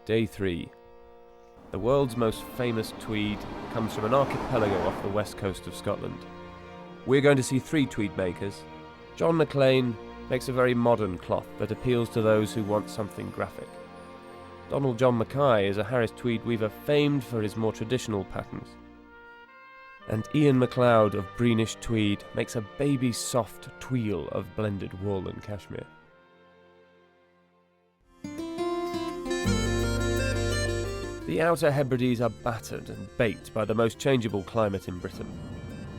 Day 3. The world's most famous tweed comes from an archipelago off the west coast of Scotland. We're going to see 3 tweed makers. John McLean makes a very modern cloth that appeals to those who want something graphic. Donald John Mackay is a Harris tweed weaver famed for his more traditional patterns. And Ian MacLeod of Breenish Tweed makes a baby soft tweel of blended wool and cashmere. The outer Hebrides are battered and baked by the most changeable climate in Britain.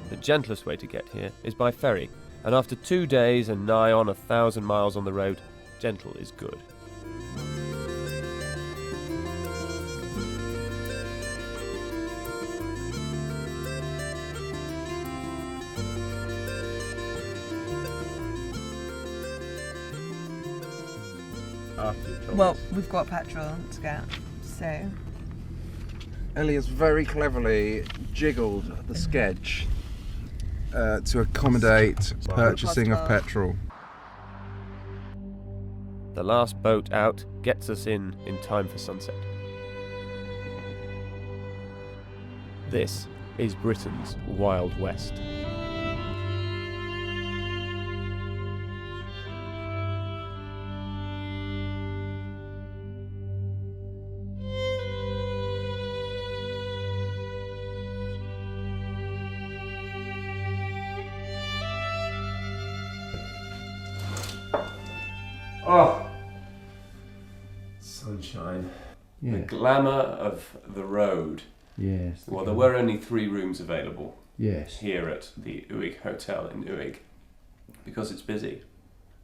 The gentlest way to get here is by ferry, and after 2 days and nigh on 1,000 miles on the road, gentle is good. Well, we've got petrol to get, so... Ellie has very cleverly jiggled the sketch to accommodate purchasing of petrol. The last boat out gets us in time for sunset. This is Britain's Wild West. Oh, sunshine. Yeah. The glamour of the road. Yes. Well, there were only 3 rooms available Yes. here at the Uig Hotel in Uig because it's busy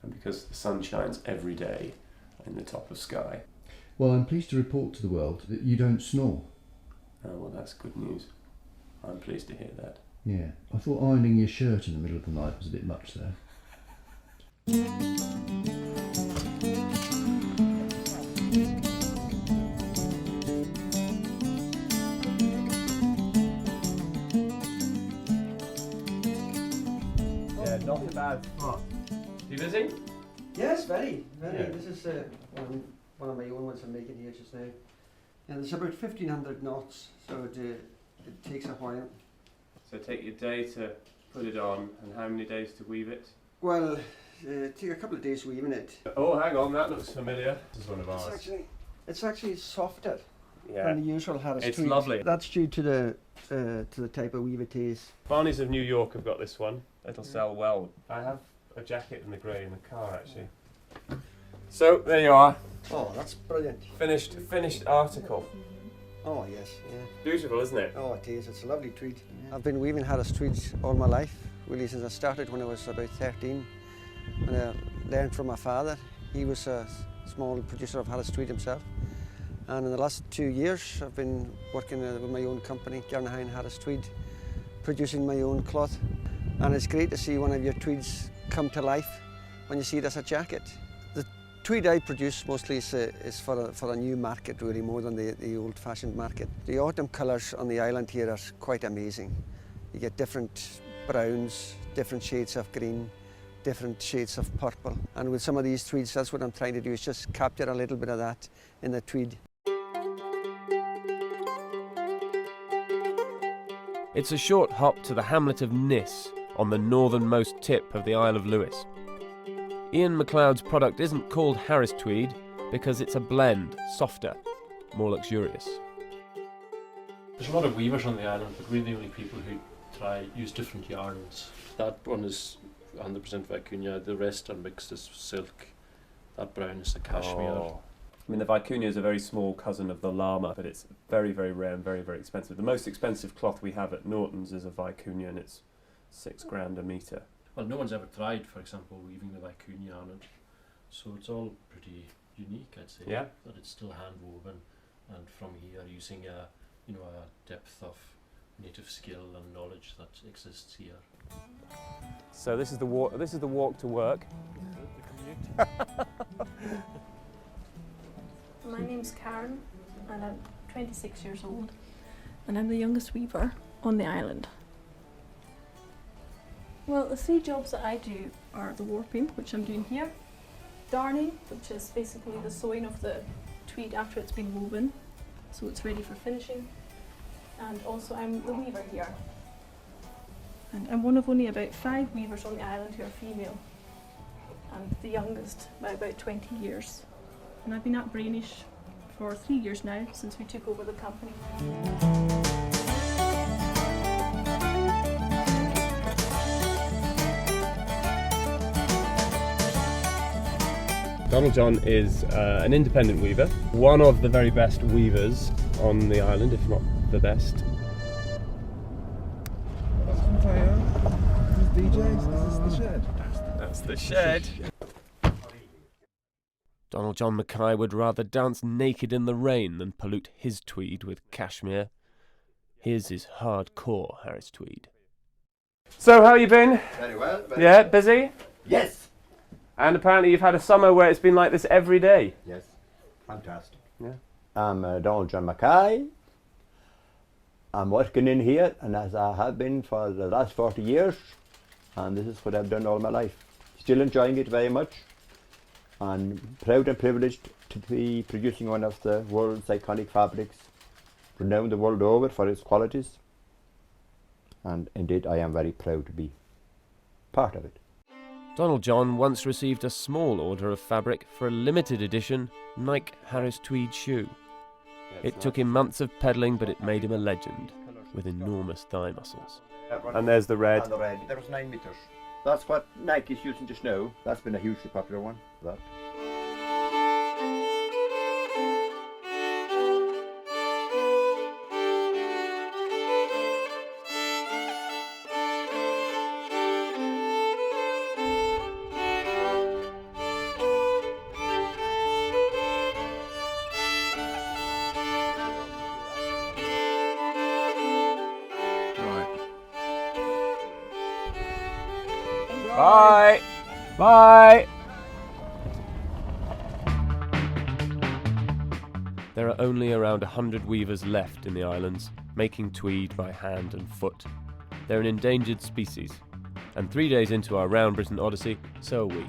and because the sun shines every day in the top of Skye. Well, I'm pleased to report to the world that you don't snore. Oh, well, that's good news. I'm pleased to hear that. Yeah. I thought ironing your shirt in the middle of the night was a bit much there. Yeah, not a bad spot. You busy? Yes, very. Yeah. This is one of my own ones I'm making here just now. And it's about 1,500 knots, so it takes a while. So take your day to put it on, and how many days to weave it? Well, take a couple of days weaving it. Oh, hang on, that looks familiar. This is one of ours. It's actually softer Yeah, than the usual Harris it's tweed. lovely. That's due to the type of weave it is. Barneys of New York have got this one. It'll sell well. I have a jacket in the grey in the car, actually. So there you are, Oh, that's brilliant. finished article. Oh yes, yeah. Beautiful, isn't it? Oh, it is. It's a lovely tweed. I've been weaving Harris tweeds all my life, really since I started when I was about 13. And I learned from my father. He was a small producer of Harris tweed himself. And in the last 2 years, I've been working with my own company, Garnaheim Harris Tweed, producing my own cloth. And it's great to see one of your tweeds come to life when you see it as a jacket. The tweed I produce mostly is for a new market, really, more than the old-fashioned market. The autumn colours on the island here are quite amazing. You get different browns, different shades of green, different shades of purple. And with some of these tweeds, that's what I'm trying to do, is just capture a little bit of that in the tweed. It's a short hop to the hamlet of Nis on the northernmost tip of the Isle of Lewis. Ian MacLeod's product isn't called Harris tweed because it's a blend, softer, more luxurious. There's a lot of weavers on the island, but we're the only people who use different yarns. That one is 100% vicuña, the rest are mixed as silk. That brown is the cashmere. Oh. I mean, the vicuña is a very small cousin of the llama, but it's very, very rare and very, very expensive. The most expensive cloth we have at Norton's is a vicuña, and it's £6,000 a metre. Well, no one's ever tried, for example, weaving the vicuña on it. So it's all pretty unique, I'd say. Yeah. That it's still hand woven, and from here using a depth of native skill and knowledge that exists here. So this is the walk. This is the walk to work. My name's Karen and I'm 26 years old and I'm the youngest weaver on the island. Well, the 3 jobs that I do are the warping, which I'm doing here, darning, which is basically the sewing of the tweed after it's been woven, so it's ready for finishing. And also I'm the weaver here. And I'm one of only about 5 weavers on the island who are female, and the youngest by about 20 years. And I've been at Brainish for 3 years now, since we took over the company. Donald John is an independent weaver, one of the very best weavers on the island, if not the best. That's the shed. Donald John Mackay would rather dance naked in the rain than pollute his tweed with cashmere. His is hardcore Harris tweed. So, how you been? Very well. Yeah, busy? Yes. And apparently you've had a summer where it's been like this every day. Yes. Fantastic. Yeah. I'm Donald John Mackay. I'm working in here, and as I have been for the last 40 years, and this is what I've done all my life. Still enjoying it very much, and proud and privileged to be producing one of the world's iconic fabrics, renowned the world over for its qualities. And indeed, I am very proud to be part of it. Donald John once received a small order of fabric for a limited edition Nike Harris tweed shoe. It took him months of peddling, but it made him a legend, with enormous thigh muscles. And there's the red. And the red. There was 9 meters. That's what Nike is using just now. That's been a hugely popular one. That. Bye! Bye! There are only around 100 weavers left in the islands, making tweed by hand and foot. They're an endangered species, and 3 days into our round Britain odyssey, so are we.